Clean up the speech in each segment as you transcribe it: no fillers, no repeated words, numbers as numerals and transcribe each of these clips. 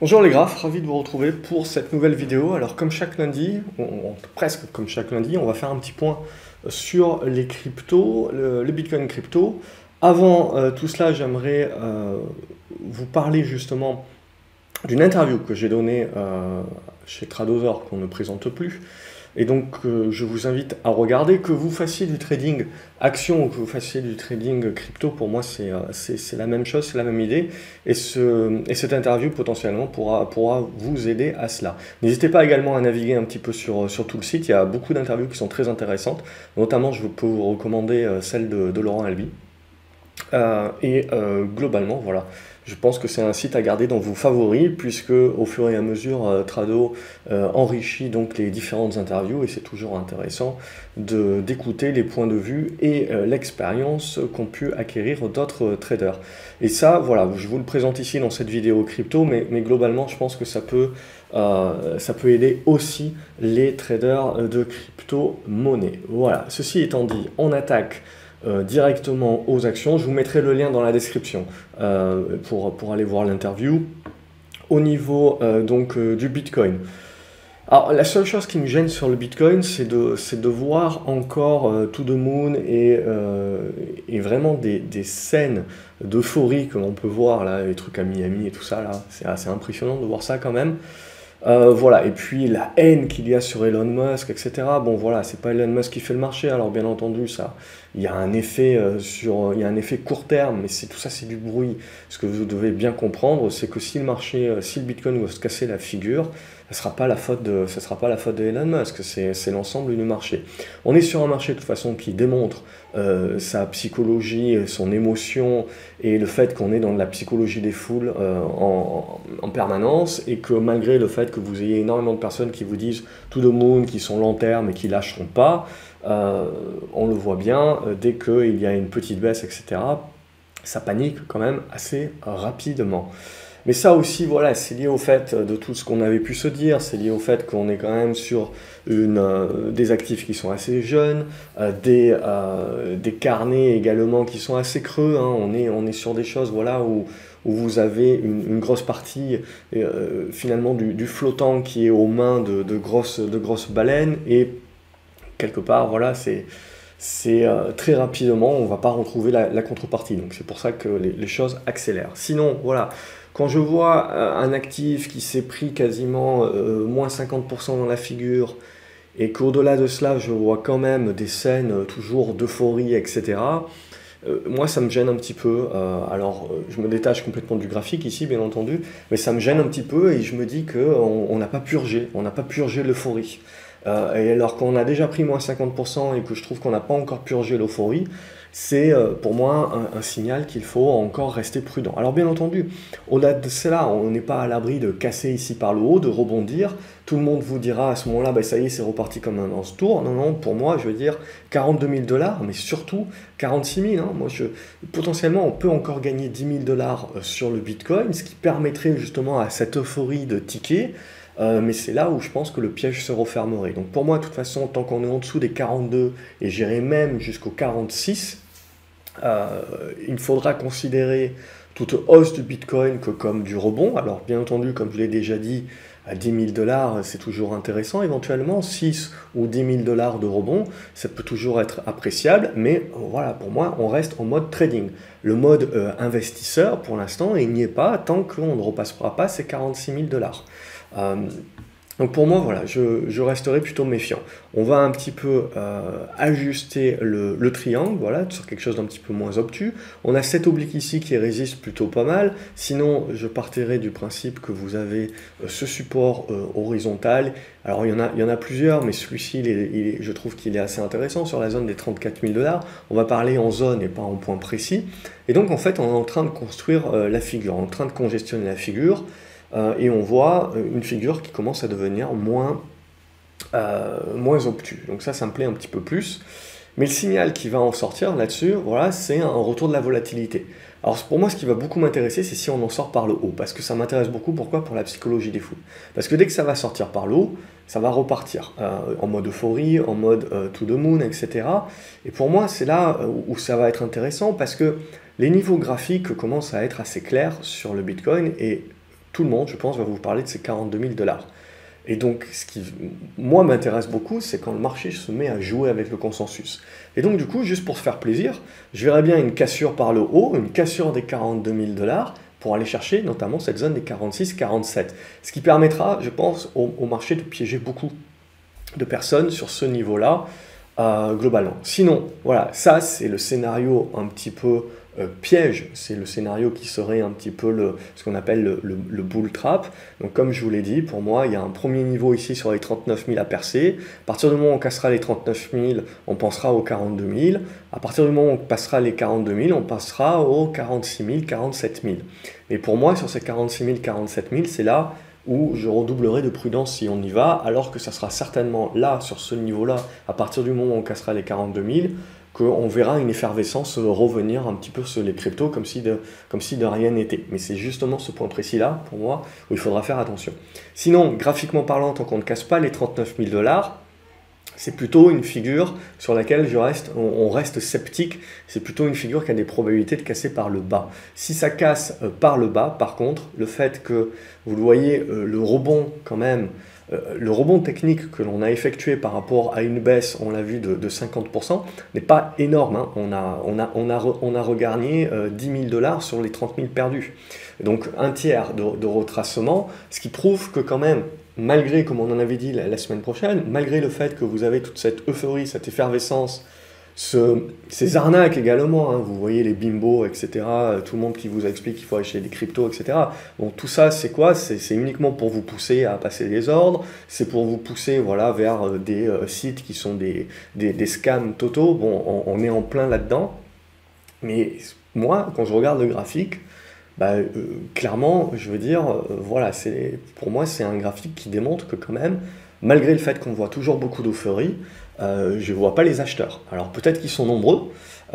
Bonjour les graphes, ravi de vous retrouver pour cette nouvelle vidéo. Alors comme chaque lundi, presque comme chaque lundi, on va faire un petit point sur les cryptos, le Bitcoin crypto. Avant tout cela, j'aimerais vous parler justement d'une interview que j'ai donnée chez Tradover qu'on ne présente plus. Et donc je vous invite à regarder, que vous fassiez du trading action ou que vous fassiez du trading crypto, pour moi c'est la même chose, c'est la même idée. Et cette interview potentiellement pourra vous aider à cela. N'hésitez pas également à naviguer un petit peu sur tout le site, il y a beaucoup d'interviews qui sont très intéressantes. Notamment je peux vous recommander celle de Laurent Albi. Globalement, voilà, je pense que c'est un site à garder dans vos favoris, puisque au fur et à mesure, Trado enrichit donc les différentes interviews, et c'est toujours intéressant d'écouter les points de vue et l'expérience qu'ont pu acquérir d'autres traders. Et ça, voilà, je vous le présente ici dans cette vidéo crypto, mais globalement, je pense que ça peut aider aussi les traders de crypto-monnaie. Voilà, ceci étant dit, on attaque directement aux actions. Je vous mettrai le lien dans la description pour aller voir l'interview. Au niveau du Bitcoin. Alors la seule chose qui me gêne sur le Bitcoin, c'est de voir encore To The Moon et vraiment des scènes d'euphorie que l'on peut voir, là, les trucs à Miami et tout ça, là, c'est assez impressionnant de voir ça quand même. Voilà, et puis la haine qu'il y a sur Elon Musk, etc. Bon, voilà, c'est pas Elon Musk qui fait le marché, alors bien entendu, ça, il y a un effet il y a un effet court terme, mais tout ça, c'est du bruit. Ce que vous devez bien comprendre, c'est que si le marché, si le Bitcoin va se casser la figure, ça sera pas la faute de Elon Musk, c'est l'ensemble du marché. On est sur un marché de toute façon qui démontre sa psychologie, son émotion et le fait qu'on est dans la psychologie des foules en permanence, et que malgré le fait que vous ayez énormément de personnes qui vous disent to the moon, qui sont long terme et qui lâcheront pas, on le voit bien, dès qu'il y a une petite baisse, etc., ça panique quand même assez rapidement. Mais ça aussi, voilà, c'est lié au fait de tout ce qu'on avait pu se dire, c'est lié au fait qu'on est quand même sur des actifs qui sont assez jeunes, des carnets également qui sont assez creux, hein. On est sur des choses, voilà, où vous avez une grosse partie finalement du flottant qui est aux mains de grosses baleines, et quelque part, voilà, c'est très rapidement, on ne va pas retrouver la contrepartie. Donc c'est pour ça que les choses accélèrent. Sinon, voilà, quand je vois un actif qui s'est pris quasiment moins 50% dans la figure, et qu'au-delà de cela, je vois quand même des scènes toujours d'euphorie, etc., moi, ça me gêne un petit peu. Je me détache complètement du graphique ici, bien entendu, mais ça me gêne un petit peu, et je me dis qu'on n'a pas purgé l'euphorie. Et alors qu'on a déjà pris moins 50% et que je trouve qu'on n'a pas encore purgé l'euphorie, c'est pour moi un signal qu'il faut encore rester prudent. Alors bien entendu, au-delà de cela, on n'est pas à l'abri de casser ici par le haut, de rebondir. Tout le monde vous dira à ce moment-là, bah, ça y est, c'est reparti comme un lance tour. Non, non, pour moi, je veux dire 42 000 $, mais surtout 46 000. Hein. Potentiellement, on peut encore gagner 10 000 $ sur le Bitcoin, ce qui permettrait justement à cette euphorie de ticker. Mais c'est là où je pense que le piège se refermerait. Donc pour moi, de toute façon, tant qu'on est en dessous des 42, et j'irai même jusqu'au 46, il faudra considérer toute hausse du Bitcoin que comme du rebond. Alors bien entendu, comme je l'ai déjà dit, à 10 000 $, c'est toujours intéressant. Éventuellement, 6 ou 10 000 $ de rebond, ça peut toujours être appréciable. Mais voilà, pour moi, on reste en mode trading. Le mode investisseur, pour l'instant, il n'y est pas tant qu'on ne repassera pas ces 46 000 $. Donc pour moi, voilà, je resterai plutôt méfiant. On va un petit peu ajuster le triangle, voilà, sur quelque chose d'un petit peu moins obtus. On a cet oblique ici qui résiste plutôt pas mal. Sinon, je partirai du principe que vous avez ce support horizontal. Alors il y en a plusieurs, mais celui-ci, je trouve qu'il est assez intéressant sur la zone des 34 000 $. On va parler en zone et pas en point précis. Et donc en fait, on est en train de construire la figure, on est en train de congestionner la figure. Et on voit une figure qui commence à devenir moins obtuse. Donc ça me plaît un petit peu plus. Mais le signal qui va en sortir là-dessus, voilà, c'est un retour de la volatilité. Alors pour moi, ce qui va beaucoup m'intéresser, c'est si on en sort par le haut. Parce que ça m'intéresse beaucoup. Pourquoi? Pour la psychologie des foules. Parce que dès que ça va sortir par le haut, ça va repartir en mode euphorie, en mode to the moon, etc. Et pour moi, c'est là où ça va être intéressant, parce que les niveaux graphiques commencent à être assez clairs sur le Bitcoin, et tout le monde, je pense, va vous parler de ces 42 000 $. Et donc, ce qui, moi, m'intéresse beaucoup, c'est quand le marché se met à jouer avec le consensus. Et donc, du coup, juste pour se faire plaisir, je verrais bien une cassure par le haut, une cassure des 42 000 $, pour aller chercher notamment cette zone des 46-47. Ce qui permettra, je pense, au marché de piéger beaucoup de personnes sur ce niveau-là, globalement. Sinon, voilà, ça c'est le scénario un petit peu piège, c'est le scénario qui serait un petit peu ce qu'on appelle le bull trap. Donc comme je vous l'ai dit, pour moi, il y a un premier niveau ici sur les 39 000 à percer. À partir du moment où on cassera les 39 000, on pensera aux 42 000. À partir du moment où on passera les 42 000, on passera aux 46 000, 47 000. Mais pour moi, sur ces 46 000, 47 000, c'est là où je redoublerai de prudence si on y va, alors que ça sera certainement là, sur ce niveau-là, à partir du moment où on cassera les 42 000, qu'on verra une effervescence revenir un petit peu sur les cryptos comme si de rien n'était. Mais c'est justement ce point précis-là, pour moi, où il faudra faire attention. Sinon, graphiquement parlant, tant qu'on ne casse pas les 39 000 $, c'est plutôt une figure sur laquelle on reste sceptique, c'est plutôt une figure qui a des probabilités de casser par le bas. Si ça casse par le bas, par contre, le fait que, vous le voyez, le rebond quand même, le rebond technique que l'on a effectué par rapport à une baisse, on l'a vu, de 50%, n'est pas énorme, hein. On a regagné 10 000 $ sur les 30 000 perdus. Donc un tiers de retracement, ce qui prouve que quand même, malgré, comme on en avait dit la semaine prochaine, malgré le fait que vous avez toute cette euphorie, cette effervescence, ces arnaques également, hein, vous voyez les bimbos, etc., tout le monde qui vous explique qu'il faut acheter des cryptos, etc. Bon, tout ça, c'est quoi? C'est uniquement pour vous pousser à passer les ordres, c'est pour vous pousser voilà, vers des sites qui sont des scams totaux. Bon, on est en plein là-dedans, mais moi, quand je regarde le graphique, bah, clairement, je veux dire, voilà, pour moi, c'est un graphique qui démontre que quand même, malgré le fait qu'on voit toujours beaucoup d'euphorie, je ne vois pas les acheteurs. Alors peut-être qu'ils sont nombreux,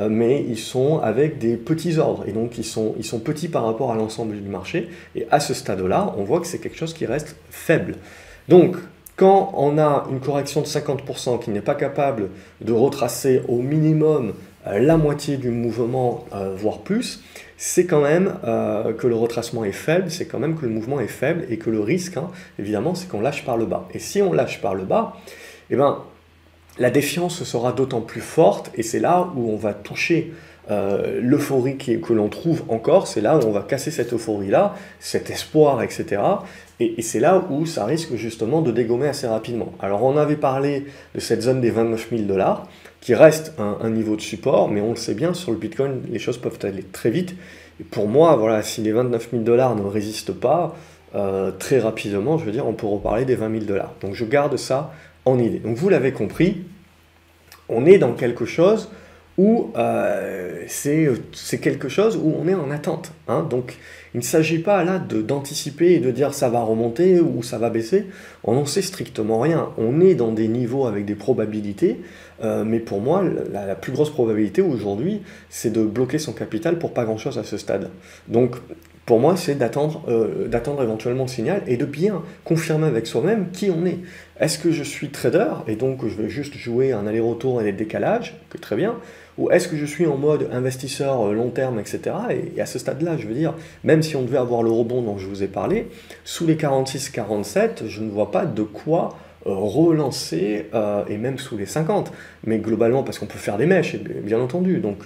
mais ils sont avec des petits ordres, et donc ils sont petits par rapport à l'ensemble du marché, et à ce stade-là, on voit que c'est quelque chose qui reste faible. Donc, quand on a une correction de 50% qui n'est pas capable de retracer au minimum la moitié du mouvement, voire plus, c'est quand même que le retracement est faible, c'est quand même que le mouvement est faible et que le risque, hein, évidemment, c'est qu'on lâche par le bas. Et si on lâche par le bas, eh ben, la défiance sera d'autant plus forte et c'est là où on va toucher l'euphorie que l'on trouve encore, c'est là où on va casser cette euphorie-là, cet espoir, etc. Et c'est là où ça risque justement de dégommer assez rapidement. Alors on avait parlé de cette zone des 29 000 $, qui reste un niveau de support, mais on le sait bien, sur le Bitcoin, les choses peuvent aller très vite. Et pour moi, voilà, si les 29 000 $ ne résistent pas, très rapidement, je veux dire, on peut reparler des 20 000 $. Donc je garde ça en idée. Donc vous l'avez compris, on est dans quelque chose où c'est quelque chose où on est en attente, hein. Donc il ne s'agit pas là d'anticiper et de dire ça va remonter ou ça va baisser, on n'en sait strictement rien. On est dans des niveaux avec des probabilités, mais pour moi, la plus grosse probabilité aujourd'hui, c'est de bloquer son capital pour pas grand-chose à ce stade. Donc pour moi, c'est d'attendre éventuellement le signal et de bien confirmer avec soi-même qui on est. Est-ce que je suis trader et donc je vais juste jouer un aller-retour et des décalages, que très bien, ou est-ce que je suis en mode investisseur long terme, etc. Et à ce stade-là, je veux dire, même si on devait avoir le rebond dont je vous ai parlé, sous les 46-47, je ne vois pas de quoi relancer, et même sous les 50. Mais globalement, parce qu'on peut faire des mèches, bien entendu. Donc,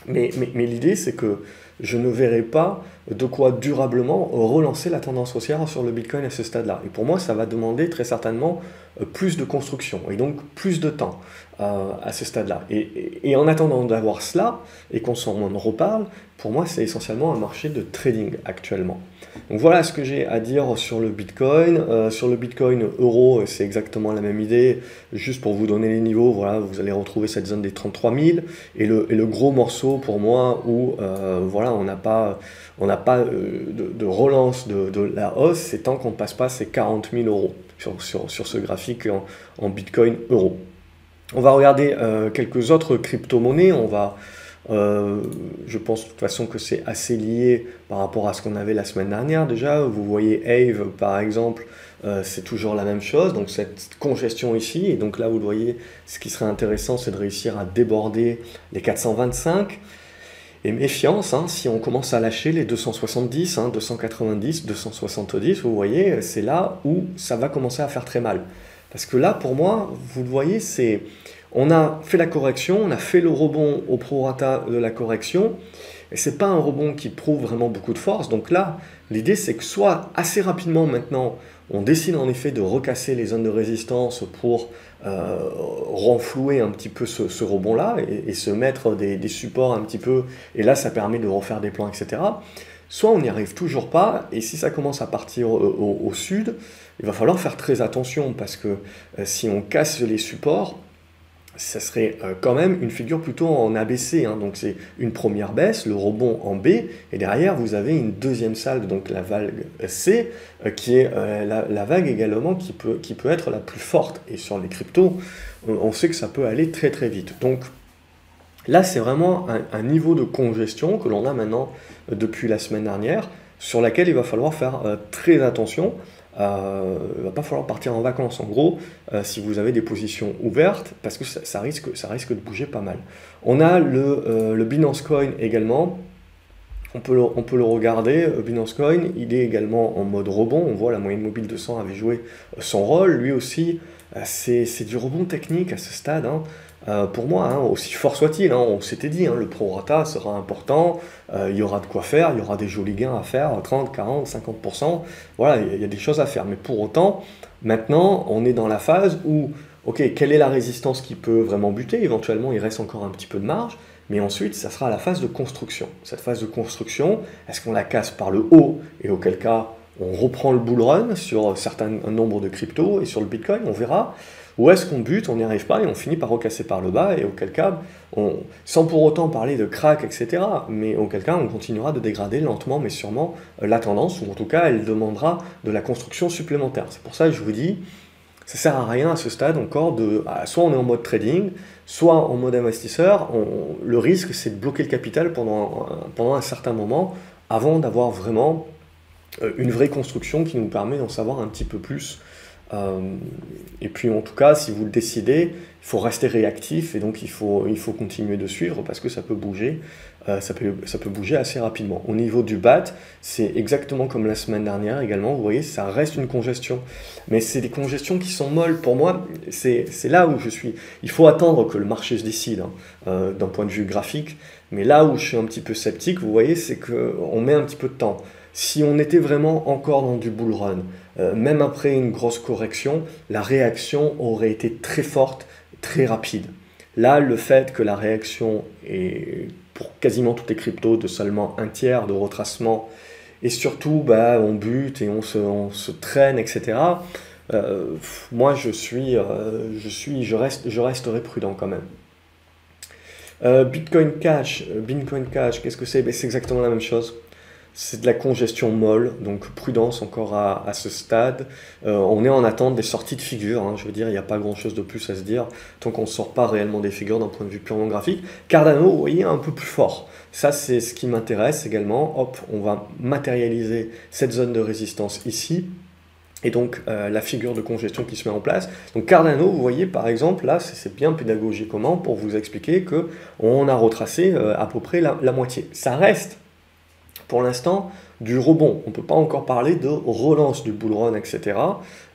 mais l'idée, c'est que je ne verrai pas de quoi durablement relancer la tendance haussière sur le Bitcoin à ce stade-là. Et pour moi, ça va demander très certainement plus de construction et donc plus de temps à ce stade-là. Et en attendant d'avoir cela et qu'on s'en reparle, pour moi, c'est essentiellement un marché de trading actuellement. Donc voilà ce que j'ai à dire sur le Bitcoin. Sur le Bitcoin euro, c'est exactement la même idée. Juste pour vous donner les niveaux, voilà, vous allez retrouver cette zone des 33 000. Et le gros morceau pour moi où voilà, on n'a pas de relance de la hausse, c'est tant qu'on ne passe pas ces 40 000 euros sur ce graphique en Bitcoin euro. On va regarder quelques autres crypto-monnaies. Je pense de toute façon que c'est assez lié par rapport à ce qu'on avait la semaine dernière déjà. Vous voyez Aave par exemple, c'est toujours la même chose, donc cette congestion ici, et donc là vous le voyez, ce qui serait intéressant c'est de réussir à déborder les 425. Et méfiance, hein, si on commence à lâcher les 270, 290, 270, vous voyez, c'est là où ça va commencer à faire très mal. Parce que là, pour moi, vous le voyez, on a fait la correction, on a fait le rebond au prorata de la correction, et c'est pas un rebond qui prouve vraiment beaucoup de force. Donc là, l'idée, c'est que soit assez rapidement maintenant, on décide en effet de recasser les zones de résistance pour renflouer un petit peu ce rebond-là et se mettre des supports un petit peu, et là ça permet de refaire des plans, etc. Soit on n'y arrive toujours pas, et si ça commence à partir au sud, il va falloir faire très attention, parce que si on casse les supports, ça serait quand même une figure plutôt en ABC, hein. Donc c'est une première baisse, le rebond en B, et derrière vous avez une deuxième salve, donc la vague C, qui est la vague également qui peut être la plus forte. Et sur les cryptos, on sait que ça peut aller très très vite. Donc là c'est vraiment un niveau de congestion que l'on a maintenant depuis la semaine dernière, sur laquelle il va falloir faire très attention. Il ne va pas falloir partir en vacances, en gros, si vous avez des positions ouvertes, parce que ça risque de bouger pas mal. On a le Binance Coin également. On peut le regarder. Binance Coin, il est également en mode rebond. On voit la moyenne mobile 200 avait joué son rôle. Lui aussi, c'est du rebond technique à ce stade, hein. Pour moi, hein, aussi fort soit-il, hein, on s'était dit, hein, le prorata sera important, il y aura de quoi faire, il y aura des jolis gains à faire, 30, 40, 50%, voilà, il y a des choses à faire. Mais pour autant, maintenant, on est dans la phase où, ok, quelle est la résistance qui peut vraiment buter? Éventuellement, il reste encore un petit peu de marge, mais ensuite, ça sera la phase de construction. Cette phase de construction, est-ce qu'on la casse par le haut, et auquel cas, on reprend le bull run sur un nombre de cryptos et sur le Bitcoin, on verra. Ou est-ce qu'on bute, on n'y arrive pas et on finit par recasser par le bas, et auquel cas, sans pour autant parler de crack, etc., mais auquel cas on continuera de dégrader lentement mais sûrement la tendance, ou en tout cas elle demandera de la construction supplémentaire. C'est pour ça que je vous dis, ça ne sert à rien à ce stade encore soit on est en mode trading, soit en mode investisseur. Le risque c'est de bloquer le capital pendant un certain moment avant d'avoir vraiment une vraie construction qui nous permet d'en savoir un petit peu plus. Et puis en tout cas, si vous le décidez, il faut rester réactif, et donc il faut continuer de suivre, parce que ça peut bouger, ça peut bouger assez rapidement. Au niveau du BAT, c'est exactement comme la semaine dernière également, vous voyez, ça reste une congestion. Mais c'est des congestions qui sont molles. Pour moi, c'est là où je suis. Il faut attendre que le marché se décide, hein, d'un point de vue graphique, mais là où je suis un petit peu sceptique, vous voyez, c'est qu'on met un petit peu de temps. Si on était vraiment encore dans du bull run, même après une grosse correction, la réaction aurait été très forte, très rapide. Là, le fait que la réaction est pour quasiment toutes les cryptos de seulement un tiers de retracement, et surtout on bute et on se traîne, etc. Moi, je resterai prudent quand même. Bitcoin Cash, qu'est-ce que c'est? C'est exactement la même chose. C'est de la congestion molle, donc prudence encore à ce stade. On est en attente des sorties de figures, hein. Je veux dire, il n'y a pas grand-chose de plus à se dire, tant qu'on ne sort pas réellement des figures d'un point de vue purement graphique. Cardano, vous voyez, un peu plus fort. Ça, c'est ce qui m'intéresse également. Hop, on va matérialiser cette zone de résistance ici, et donc la figure de congestion qui se met en place. Donc Cardano, vous voyez, par exemple, là, c'est bien pédagogiquement pour vous expliquer qu'on a retracé à peu près la moitié. Ça reste pour l'instant du rebond. On ne peut pas encore parler de relance du bull run, etc.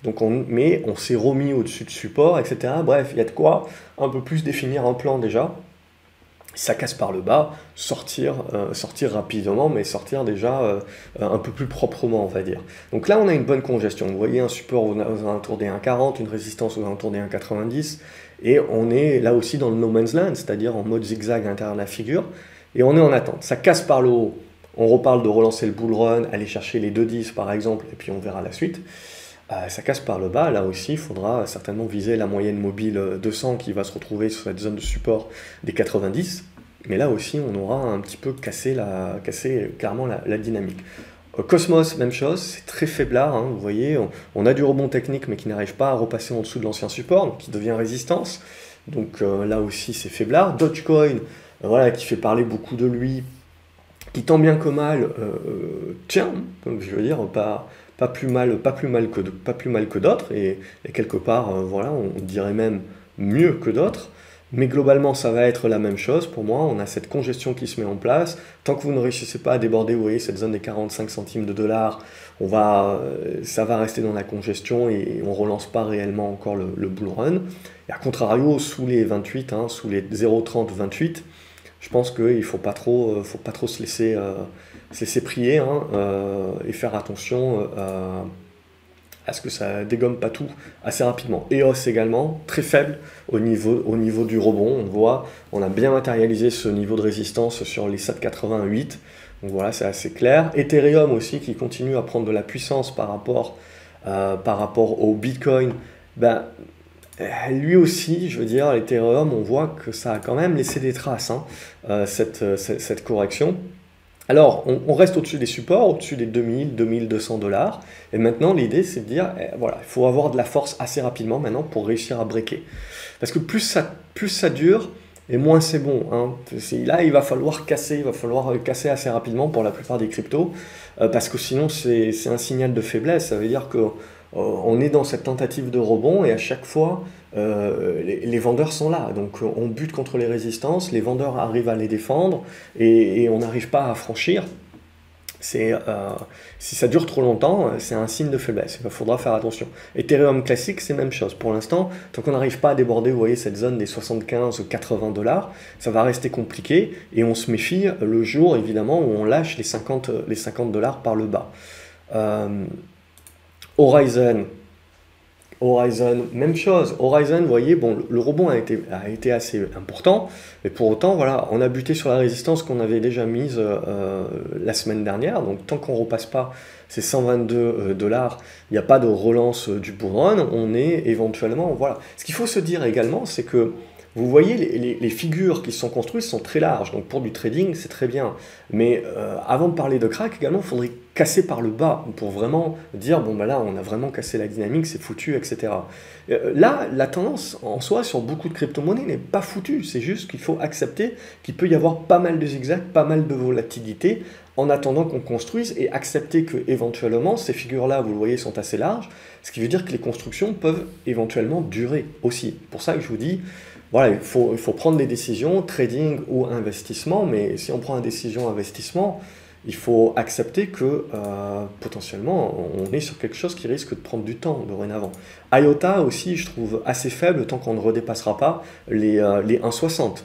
Donc mais on s'est remis au-dessus de support, etc. Bref, il y a de quoi un peu plus définir un plan déjà. Ça casse par le bas, sortir rapidement, mais sortir déjà un peu plus proprement, on va dire. Donc là, on a une bonne congestion. Vous voyez un support aux alentours des 1,40, une résistance aux alentours des 1,90, et on est là aussi dans le no man's land, c'est-à-dire en mode zigzag à l'intérieur de la figure, et on est en attente. Ça casse par le haut. On reparle de relancer le bull run, aller chercher les 2,10 par exemple, et puis on verra la suite. Ça casse par le bas, là aussi, il faudra certainement viser la moyenne mobile 200 qui va se retrouver sur cette zone de support des 90. Mais là aussi, on aura un petit peu cassé clairement la dynamique. Cosmos, même chose, c'est très faiblard, hein, vous voyez, on a du rebond technique, mais qui n'arrive pas à repasser en dessous de l'ancien support, donc qui devient résistance. Donc là aussi, c'est faiblard. Dogecoin, voilà, qui fait parler beaucoup de lui, qui tant bien que mal tient, donc je veux dire, pas plus mal que d'autres, et quelque part, voilà, on dirait même mieux que d'autres. Mais globalement, ça va être la même chose pour moi. On a cette congestion qui se met en place. Tant que vous ne réussissez pas à déborder, vous voyez, cette zone des 45 centimes de dollars, ça va rester dans la congestion et on ne relance pas réellement encore le bull run. Et à contrario, sous les 28, sous les 0,30, 28, je pense qu'il ne faut pas trop se laisser prier et faire attention à ce que ça dégomme pas tout assez rapidement. EOS également, très faible au niveau du rebond. On voit, on a bien matérialisé ce niveau de résistance sur les 7,88. Donc voilà, c'est assez clair. Ethereum aussi qui continue à prendre de la puissance par rapport au Bitcoin. Lui aussi, je veux dire, l'Ethereum, on voit que ça a quand même laissé des traces, cette correction. Alors, on reste au-dessus des supports, au-dessus des 2000, 2200 dollars. Et maintenant, l'idée, c'est de dire, voilà, il faut avoir de la force assez rapidement maintenant pour réussir à breaker. Parce que plus ça dure, et moins c'est bon. Là, il va falloir casser assez rapidement pour la plupart des cryptos, parce que sinon, c'est un signal de faiblesse. Ça veut dire que on est dans cette tentative de rebond et à chaque fois, les vendeurs sont là. Donc on bute contre les résistances, les vendeurs arrivent à les défendre et on n'arrive pas à franchir. Si ça dure trop longtemps, c'est un signe de faiblesse. Il faudra faire attention. Ethereum classique, c'est la même chose. Pour l'instant, tant qu'on n'arrive pas à déborder, vous voyez, cette zone des 75 ou 80 dollars, ça va rester compliqué et on se méfie le jour, évidemment, où on lâche les 50 dollars par le bas. Horizon, même chose. Horizon, vous voyez, bon, le rebond a été assez important, mais pour autant, voilà, on a buté sur la résistance qu'on avait déjà mise la semaine dernière. Donc, tant qu'on ne repasse pas ces 122 dollars, il n'y a pas de relance du bull run. On est éventuellement, voilà. Ce qu'il faut se dire également, c'est que vous voyez, les figures qui sont construites sont très larges, donc pour du trading, c'est très bien. Mais avant de parler de crack, également, il faudrait casser par le bas pour vraiment dire, bon, là, on a vraiment cassé la dynamique, c'est foutu, etc. Là, la tendance en soi sur beaucoup de crypto-monnaies n'est pas foutue, c'est juste qu'il faut accepter qu'il peut y avoir pas mal de zigzags, pas mal de volatilité, en attendant qu'on construise et accepter que éventuellement ces figures-là, vous le voyez, sont assez larges, ce qui veut dire que les constructions peuvent éventuellement durer aussi. Pour ça que je vous dis, voilà, il faut prendre des décisions, trading ou investissement, mais si on prend une décision investissement, il faut accepter que potentiellement on est sur quelque chose qui risque de prendre du temps dorénavant. IOTA aussi, je trouve assez faible tant qu'on ne redépassera pas les 1,60.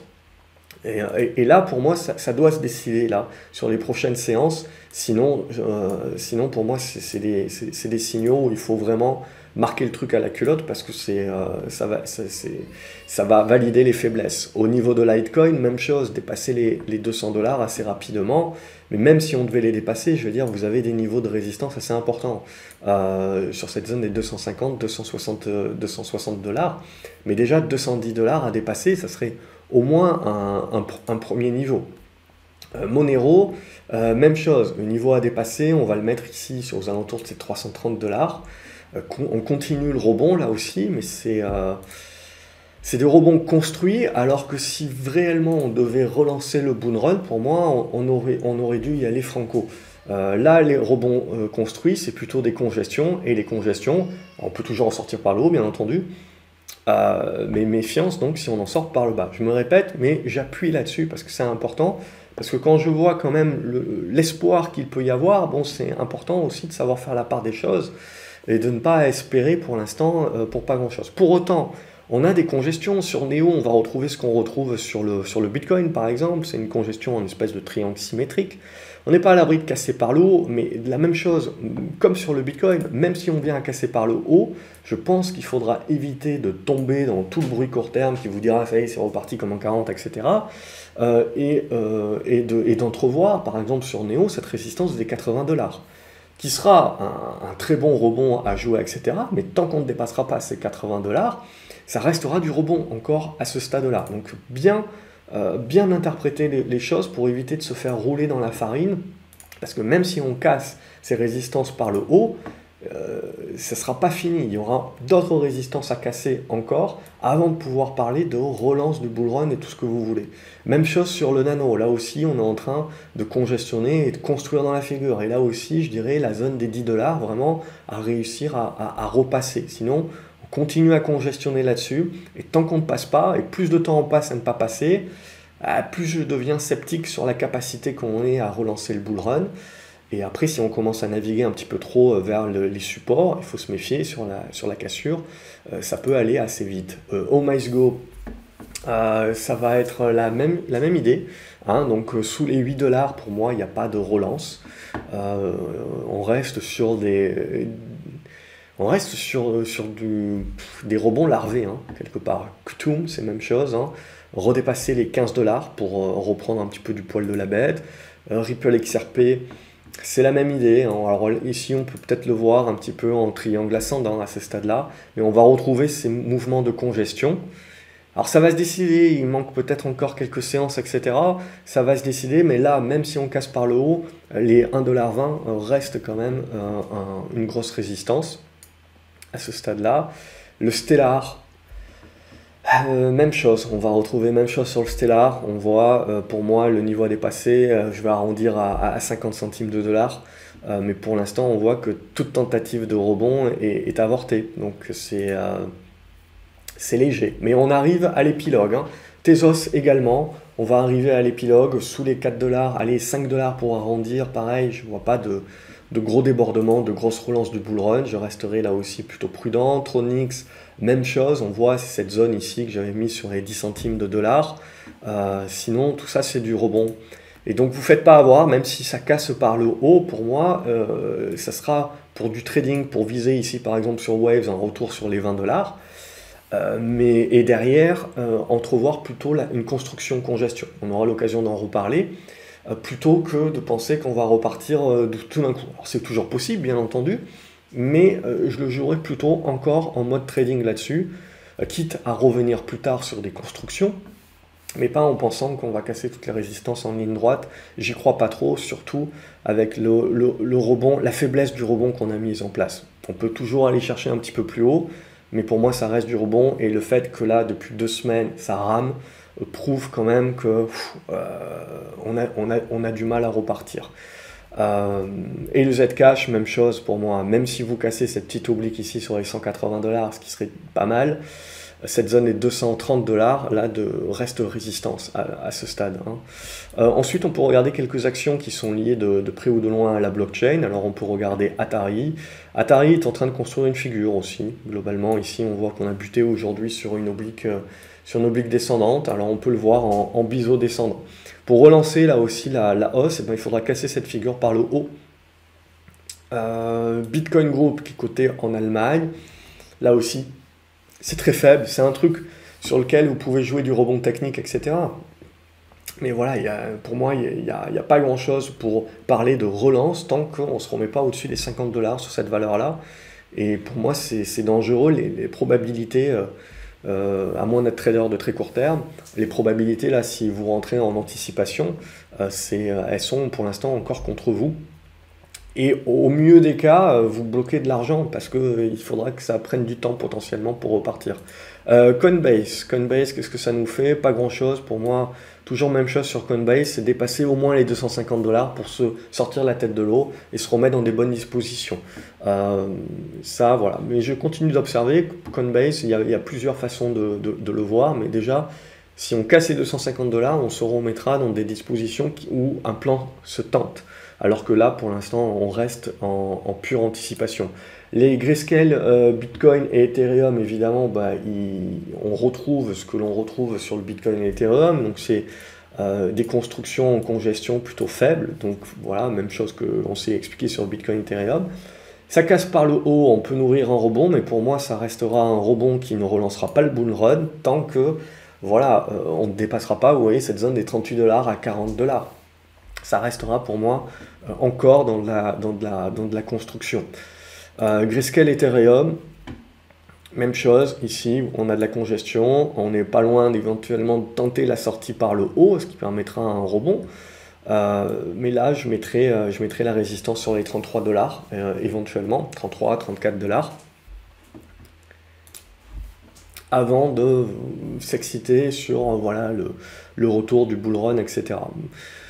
Et là, pour moi, ça doit se décider là, sur les prochaines séances. Sinon pour moi, c'est des signaux où il faut vraiment marquer le truc à la culotte parce que ça va valider les faiblesses. Au niveau de Litecoin, même chose, dépasser les 200 dollars assez rapidement. Mais même si on devait les dépasser, je veux dire, vous avez des niveaux de résistance assez importants sur cette zone des 250, 260 dollars. Mais déjà, 210 dollars à dépasser, ça serait au moins un premier niveau. Monero, même chose, le niveau à dépasser, on va le mettre ici aux alentours de ces 330 dollars. On continue le rebond là aussi, mais c'est des rebonds construits, alors que si réellement on devait relancer le bull run, pour moi, on aurait dû y aller franco. Là, les rebonds construits, c'est plutôt des congestions, et les congestions, on peut toujours en sortir par le haut, bien entendu, mais méfiance donc si on en sort par le bas. Je me répète, mais j'appuie là-dessus parce que c'est important, parce que quand je vois quand même l'espoir qu'il peut y avoir, bon, c'est important aussi de savoir faire la part des choses, et de ne pas espérer pour l'instant pour pas grand-chose. Pour autant, on a des congestions sur Neo, on va retrouver ce qu'on retrouve sur le Bitcoin par exemple, c'est une congestion en espèce de triangle symétrique. On n'est pas à l'abri de casser par le haut, mais de la même chose, comme sur le Bitcoin, même si on vient à casser par le haut, je pense qu'il faudra éviter de tomber dans tout le bruit court terme qui vous dira ça y est, c'est reparti comme en 40, etc. Et d'entrevoir, par exemple sur Neo, cette résistance des 80 dollars. Qui sera un très bon rebond à jouer, etc. Mais tant qu'on ne dépassera pas ces 80 dollars, ça restera du rebond encore à ce stade-là. Donc bien interpréter les choses pour éviter de se faire rouler dans la farine, parce que même si on casse ces résistances par le haut, ce ne sera pas fini. Il y aura d'autres résistances à casser encore avant de pouvoir parler de relance du bull run et tout ce que vous voulez. Même chose sur le nano. Là aussi, on est en train de congestionner et de construire dans la figure. Et là aussi, je dirais la zone des 10 dollars vraiment à réussir à repasser. Sinon, on continue à congestionner là-dessus, et tant qu'on ne passe pas, et plus de temps on passe à ne pas passer, plus je deviens sceptique sur la capacité qu'on ait à relancer le bull run. Et après, si on commence à naviguer un petit peu trop vers les supports, il faut se méfier sur la cassure, ça peut aller assez vite. Oh My Go, ça va être la même idée, hein, donc sous les 8 $, pour moi, il n'y a pas de relance. On reste sur des rebonds larvés, hein, quelque part. Ktum, c'est la même chose, hein. Redépasser les 15 $ pour reprendre un petit peu du poil de la bête. Ripple XRP, c'est la même idée, hein. Alors ici, on peut peut-être le voir un petit peu en triangle ascendant à ce stade-là, mais on va retrouver ces mouvements de congestion. Alors ça va se décider, il manque peut-être encore quelques séances, etc. Ça va se décider, mais là, même si on casse par le haut, les 1,20 $ restent quand même une grosse résistance à ce stade-là. Le Stellar, même chose, on va retrouver même chose sur le Stellar. On voit, pour moi, le niveau à dépasser, je vais arrondir à 50 centimes de dollars. Mais pour l'instant, on voit que toute tentative de rebond est avortée. Donc c'est léger. Mais on arrive à l'épilogue, hein. Tezos également, on va arriver à l'épilogue sous les 4 $, allez 5 $ pour arrondir, pareil, je ne vois pas de gros débordements, de grosses relances du bull run, je resterai là aussi plutôt prudent. Tronix, même chose, on voit cette zone ici que j'avais mis sur les 10 centimes de dollars. Sinon, tout ça c'est du rebond. Et donc vous ne faites pas avoir, même si ça casse par le haut, pour moi, ça sera pour du trading, pour viser ici par exemple sur Waves un retour sur les 20 $. Et derrière, entrevoir plutôt une construction congestion. On aura l'occasion d'en reparler, plutôt que de penser qu'on va repartir tout d'un coup. Alors, c'est toujours possible, bien entendu, mais je le jouerai plutôt encore en mode trading là-dessus, quitte à revenir plus tard sur des constructions, mais pas en pensant qu'on va casser toutes les résistances en ligne droite. J'y crois pas trop, surtout avec le rebond, la faiblesse du rebond qu'on a mis en place. On peut toujours aller chercher un petit peu plus haut, mais pour moi ça reste du rebond, et le fait que là depuis 2 semaines ça rame prouve quand même que on a du mal à repartir. Et le Zcash, même chose pour moi, même si vous cassez cette petite oblique ici sur les 180 $, ce qui serait pas mal, cette zone est 230 $, là reste résistance à ce stade, hein. Ensuite, on peut regarder quelques actions qui sont liées de près ou de loin à la blockchain. Alors on peut regarder Atari. Atari est en train de construire une figure aussi. Globalement, ici, on voit qu'on a buté aujourd'hui sur une oblique descendante. Alors on peut le voir en biseau descendant. Pour relancer là aussi la hausse, il faudra casser cette figure par le haut. Bitcoin Group qui est coté en Allemagne, là aussi, c'est très faible. C'est un truc sur lequel vous pouvez jouer du rebond technique, etc. Mais voilà, pour moi, il n'y a pas grand-chose pour parler de relance tant qu'on ne se remet pas au-dessus des 50 $ sur cette valeur-là. Et pour moi, c'est dangereux, les probabilités, à moins d'être trader de très court terme, les probabilités, là, si vous rentrez en anticipation, elles sont pour l'instant encore contre vous. Et au mieux des cas, vous bloquez de l'argent parce qu'il faudra que ça prenne du temps potentiellement pour repartir. Coinbase, qu'est-ce que ça nous fait? Pas grand-chose pour moi. Toujours même chose sur Coinbase, c'est dépasser au moins les 250 $ pour se sortir la tête de l'eau et se remettre dans des bonnes dispositions. Ça, voilà. Mais je continue d'observer Coinbase, il y a plusieurs façons de le voir, mais déjà, si on casse les 250 $, on se remettra dans des dispositions où un plan se tente. Alors que là, pour l'instant, on reste en pure anticipation. Les grayscale Bitcoin et Ethereum, évidemment, on retrouve ce que l'on retrouve sur le Bitcoin et Ethereum. Donc, c'est des constructions en congestion plutôt faibles. Donc, voilà, même chose que l'on s'est expliqué sur le Bitcoin et Ethereum. Ça casse par le haut, on peut nourrir un rebond, mais pour moi, ça restera un rebond qui ne relancera pas le bull run tant que, voilà, on ne dépassera pas, vous voyez, cette zone des 38 $ à 40 $. Ça restera pour moi encore dans de la construction. Grayscale Ethereum, même chose, ici on a de la congestion, on n'est pas loin d'éventuellement tenter la sortie par le haut, ce qui permettra un rebond. Mais là je mettrai la résistance sur les 33 $, éventuellement, 33, 34 $, avant de s'exciter sur voilà, le retour du bull run, etc.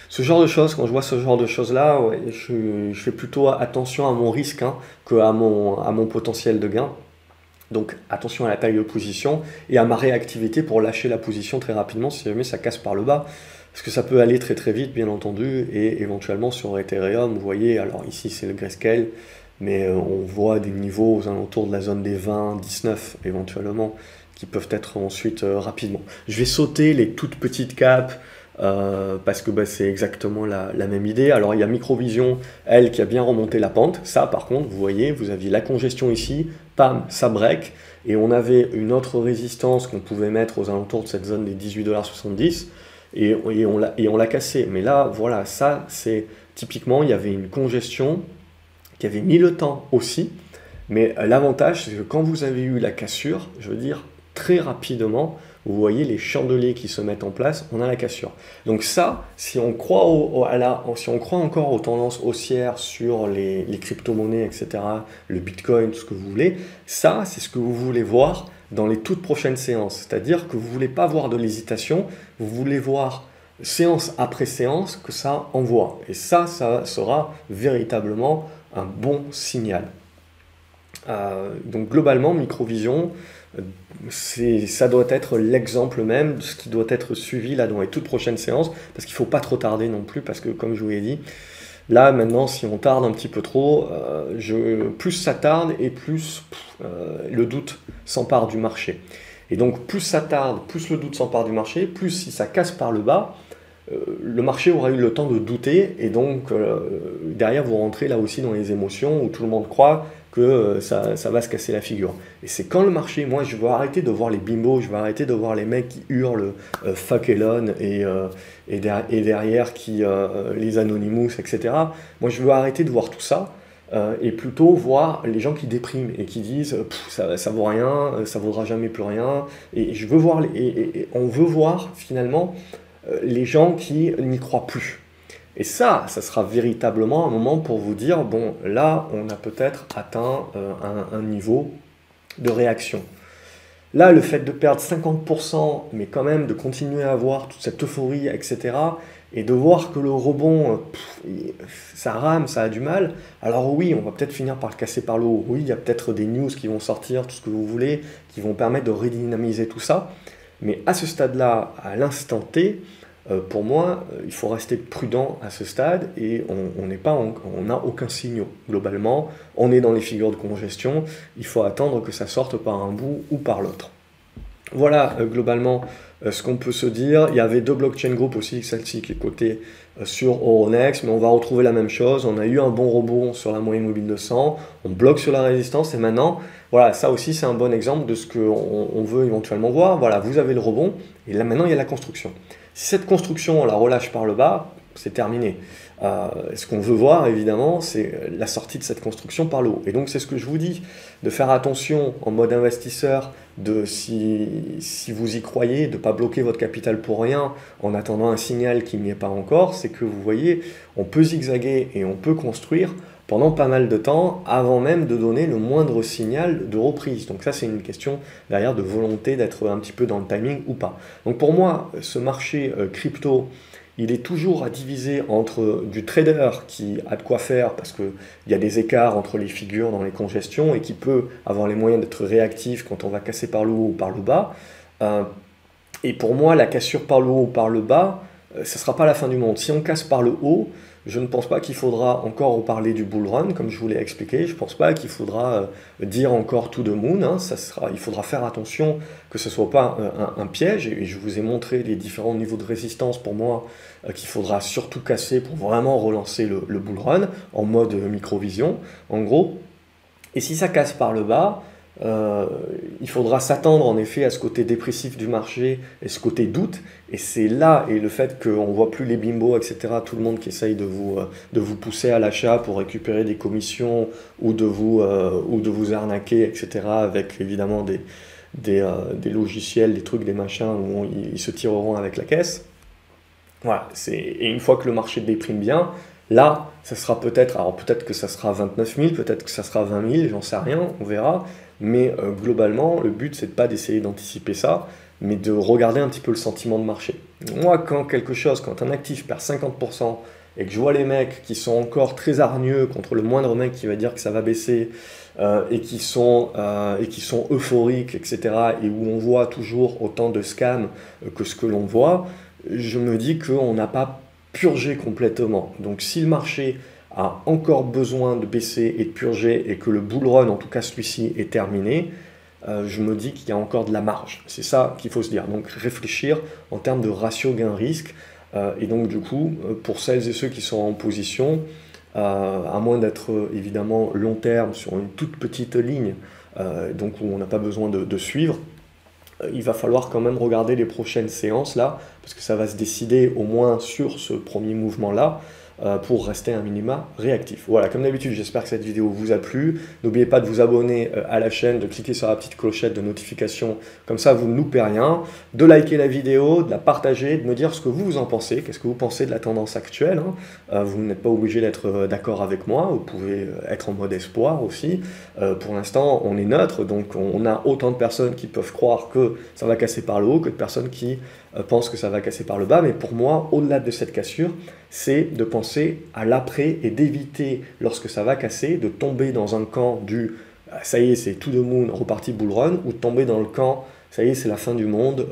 Ce genre de choses, quand je vois ce genre de choses-là, ouais, je fais plutôt attention à mon risque, hein, qu'à mon potentiel de gain. Donc attention à la taille de position et à ma réactivité pour lâcher la position très rapidement si jamais ça casse par le bas. Parce que ça peut aller très très vite bien entendu, et éventuellement sur Ethereum, vous voyez, alors ici c'est le grayscale, mais on voit des niveaux aux alentours de la zone des 20, 19 éventuellement, qui peuvent être ensuite rapidement. Je vais sauter les toutes petites capes, parce que c'est exactement la même idée. Alors il y a Microvision, elle, qui a bien remonté la pente. Ça par contre, vous voyez, vous aviez la congestion ici, pam, ça break, et on avait une autre résistance qu'on pouvait mettre aux alentours de cette zone des 18,70 $, et on l'a cassé. Mais là, voilà, ça c'est typiquement, il y avait une congestion qui avait mis le temps aussi, mais l'avantage c'est que quand vous avez eu la cassure, je veux dire, très rapidement, vous voyez les chandeliers qui se mettent en place, on a la cassure. Donc ça, si on croit, si on croit encore aux tendances haussières sur les crypto-monnaies, etc., le Bitcoin, tout ce que vous voulez, ça, c'est ce que vous voulez voir dans les toutes prochaines séances. C'est-à-dire que vous ne voulez pas voir de l'hésitation, vous voulez voir séance après séance que ça envoie. Et ça sera véritablement un bon signal. Donc globalement, Microvision, ça doit être l'exemple même de ce qui doit être suivi là dans les toutes prochaines séances, parce qu'il ne faut pas trop tarder non plus, parce que comme je vous l'ai dit, là maintenant si on tarde un petit peu trop, plus ça tarde et plus le doute s'empare du marché. Et donc plus ça tarde, plus le doute s'empare du marché, plus si ça casse par le bas, le marché aura eu le temps de douter, et donc derrière vous rentrez là aussi dans les émotions où tout le monde croit que ça va se casser la figure. Et c'est quand le marché, moi je veux arrêter de voir les bimbos, je veux arrêter de voir les mecs qui hurlent fuck Elon et derrière qui les Anonymous, etc. Moi je veux arrêter de voir tout ça et plutôt voir les gens qui dépriment et qui disent ça vaut rien, ça vaudra jamais plus rien. Et je veux voir, et on veut voir finalement les gens qui n'y croient plus. Et ça sera véritablement un moment pour vous dire, bon, là, on a peut-être atteint un niveau de réaction. Là, le fait de perdre 50%, mais quand même de continuer à avoir toute cette euphorie, etc., et de voir que le rebond, ça rame, ça a du mal, alors oui, on va peut-être finir par le casser par le haut. Oui, il y a peut-être des news qui vont sortir, tout ce que vous voulez, qui vont permettre de redynamiser tout ça. Mais à ce stade-là, à l'instant T, pour moi, il faut rester prudent à ce stade, et on n'a aucun signe globalement. On est dans les figures de congestion, il faut attendre que ça sorte par un bout ou par l'autre. Voilà globalement ce qu'on peut se dire. Il y avait deux blockchain group aussi, celle-ci qui est cotée sur Euronext, mais on va retrouver la même chose. On a eu un bon rebond sur la moyenne mobile de 100, on bloque sur la résistance, et maintenant, voilà, ça aussi c'est un bon exemple de ce qu'on veut éventuellement voir. Voilà, vous avez le rebond, et là maintenant il y a la construction. Si cette construction, on la relâche par le bas, c'est terminé. Ce qu'on veut voir, évidemment, c'est la sortie de cette construction par le haut. Et donc, c'est ce que je vous dis, de faire attention en mode investisseur, si vous y croyez, de ne pas bloquer votre capital pour rien en attendant un signal qui n'y est pas encore. C'est que vous voyez, on peut zigzaguer et on peut construire pendant pas mal de temps avant même de donner le moindre signal de reprise. Donc ça, c'est une question derrière de volonté d'être un petit peu dans le timing ou pas. Donc pour moi, ce marché crypto, il est toujours à diviser entre du trader qui a de quoi faire parce qu'il y a des écarts entre les figures dans les congestions et qui peut avoir les moyens d'être réactif quand on va casser par le haut ou par le bas. Et pour moi, la cassure par le haut ou par le bas, ce ne sera pas la fin du monde. Si on casse par le haut, je ne pense pas qu'il faudra encore reparler du bull run, comme je vous l'ai expliqué. Je ne pense pas qu'il faudra dire encore to the moon. Hein. Il faudra faire attention que ce ne soit pas un piège. Et je vous ai montré les différents niveaux de résistance pour moi qu'il faudra surtout casser pour vraiment relancer le bull run en mode microvision, en gros. Et si ça casse par le bas, il faudra s'attendre en effet à ce côté dépressif du marché et ce côté doute, et c'est là, et le fait qu'on ne voit plus les bimbos, etc., tout le monde qui essaye de vous pousser à l'achat pour récupérer des commissions ou de vous arnaquer, etc., avec évidemment des logiciels, des trucs, des machins où ils se tireront avec la caisse. Voilà, et une fois que le marché déprime bien, là, ça sera peut-être, alors peut-être que ça sera 29 000, peut-être que ça sera 20 000, j'en sais rien, on verra. Mais globalement, le but, c'est de pas d'essayer d'anticiper ça, mais de regarder un petit peu le sentiment de marché. Moi, quand un actif perd 50% et que je vois les mecs qui sont encore très hargneux contre le moindre mec qui va dire que ça va baisser, et qui sont euphoriques, etc., et où on voit toujours autant de scams que ce que l'on voit, je me dis qu'on n'a pas purgé complètement. Donc si le marché a encore besoin de baisser et de purger et que le bull run, en tout cas celui-ci, est terminé, je me dis qu'il y a encore de la marge. C'est ça qu'il faut se dire. Donc réfléchir en termes de ratio gain-risque. Et donc du coup, pour celles et ceux qui sont en position, à moins d'être évidemment long terme sur une toute petite ligne, donc où on n'a pas besoin de suivre, il va falloir quand même regarder les prochaines séances là, parce que ça va se décider au moins sur ce premier mouvement là, pour rester un minima réactif. Voilà, comme d'habitude, j'espère que cette vidéo vous a plu. N'oubliez pas de vous abonner à la chaîne, de cliquer sur la petite clochette de notification, comme ça vous ne loupez rien, de liker la vidéo, de la partager, de me dire ce que vous en pensez, qu'est-ce que vous pensez de la tendance actuelle, hein. Vous n'êtes pas obligé d'être d'accord avec moi, vous pouvez être en mode espoir aussi. Pour l'instant, on est neutre, donc on a autant de personnes qui peuvent croire que ça va casser par le haut que de personnes qui pensent que ça va casser par le bas. Mais pour moi, au-delà de cette cassure, c'est de penser à l'après et d'éviter, lorsque ça va casser, de tomber dans un camp du « ça y est, c'est to the moon, reparti bull run » ou de tomber dans le camp « ça y est, c'est la fin du monde,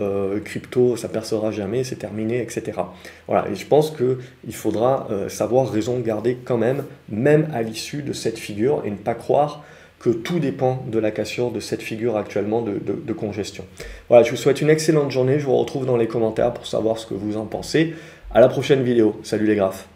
crypto, ça percera jamais, c'est terminé, etc. » Voilà, et je pense qu'il faudra savoir raison garder quand même à l'issue de cette figure, et ne pas croire que tout dépend de la cassure de cette figure actuellement de congestion. Voilà, je vous souhaite une excellente journée, je vous retrouve dans les commentaires pour savoir ce que vous en pensez. À la prochaine vidéo, salut les graphes.